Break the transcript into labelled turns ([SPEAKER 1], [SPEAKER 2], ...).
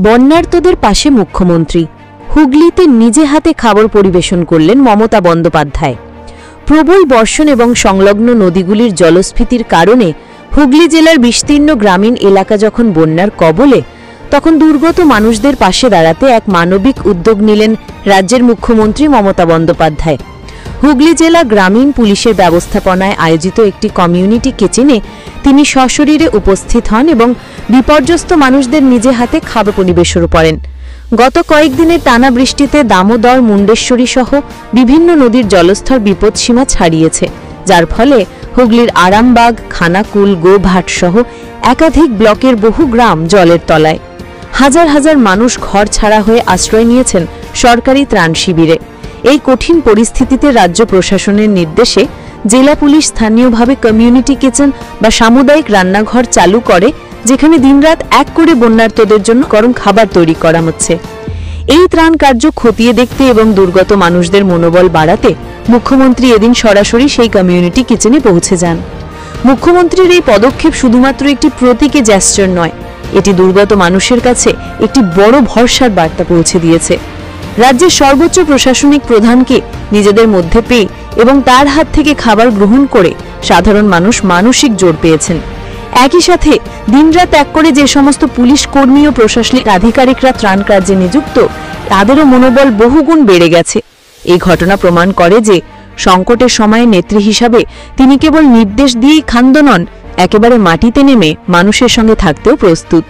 [SPEAKER 1] বন্যার্তদের পাশে মুখ্যমন্ত্রী। হুগলিতে নিজে হাতে খাবার পরিবেশন করলেন মমতা বন্দ্যোপাধ্যায়। প্রবল বর্ষণ এবং সংলগ্ন নদীগুলির জলস্ফীতির কারণে হুগলি জেলার বিস্তীর্ণ গ্রামীণ এলাকা যখন বন্যার কবলে, তখন দুর্গত মানুষদের পাশে দাঁড়াতে এক মানবিক উদ্যোগ নিলেন রাজ্যের মুখ্যমন্ত্রী মমতা বন্দ্যোপাধ্যায়। হুগলি জেলা গ্রামীণ পুলিশের ব্যবস্থাপনায় আয়োজিত একটি কমিউনিটি কিচেনে তিনি সশরীরে উপস্থিত হন এবং বিপর্যস্ত মানুষদের নিজে হাতে খাবার পরিবেশন করেন। গত কয়েকদিনের টানা বৃষ্টিতে দামোদর, মুন্ডেশ্বরী সহ বিভিন্ন নদীর জলস্তর বিপদসীমা ছাড়িয়েছে, যার ফলে হুগলির আরামবাগ, খানাকুল, গোঘাট সহ একাধিক ব্লকের বহু গ্রাম জলের তলায়। হাজার হাজার মানুষ ঘর ছাড়া হয়ে আশ্রয় নিয়েছেন সরকারি ত্রাণ শিবিরে। এই কঠিন পরিস্থিতিতে রাজ্য প্রশাসনের নির্দেশে জেলা পুলিশ স্থানীয়ভাবে কমিউনিটি কিচেন বা সামুদায়িক রান্নাঘর চালু করে, যেখানে দিনরাত এক করে বন্যার্তদের জন্য গরম খাবার তৈরি করা হচ্ছে। এই ত্রাণ কার্য খতিয়ে দেখতে এবং দুর্গত মানুষদের মনোবল বাড়াতে মুখ্যমন্ত্রী এদিন সরাসরি সেই কমিউনিটি কিচেনে পৌঁছে যান। মুখ্যমন্ত্রীর এই পদক্ষেপ শুধুমাত্র একটি প্রতীকী জেস্চার নয়, এটি দুর্গত মানুষের কাছে একটি বড় ভরসার বার্তা পৌঁছে দিয়েছে। রাজ্যের সর্বোচ্চ প্রশাসনিক প্রধানকে নিজেদের মধ্যে পেয়ে এবং তার হাত থেকে খাবার গ্রহণ করে সাধারণ মানুষ মানসিক জোর পেয়েছেন। একই সাথে দিনরাত এক করে যে সমস্ত পুলিশ কর্মী ও প্রশাসনিক আধিকারিকরা ত্রাণ কার্যে নিযুক্ত, তাদেরও মনোবল বহুগুণ বেড়ে গেছে। এই ঘটনা প্রমাণ করে যে সংকটের সময়ে নেত্রী হিসাবে তিনি কেবল নির্দেশ দিয়েই ক্ষান্ত নন, একেবারে মাটিতে নেমে মানুষের সঙ্গে থাকতেও প্রস্তুত।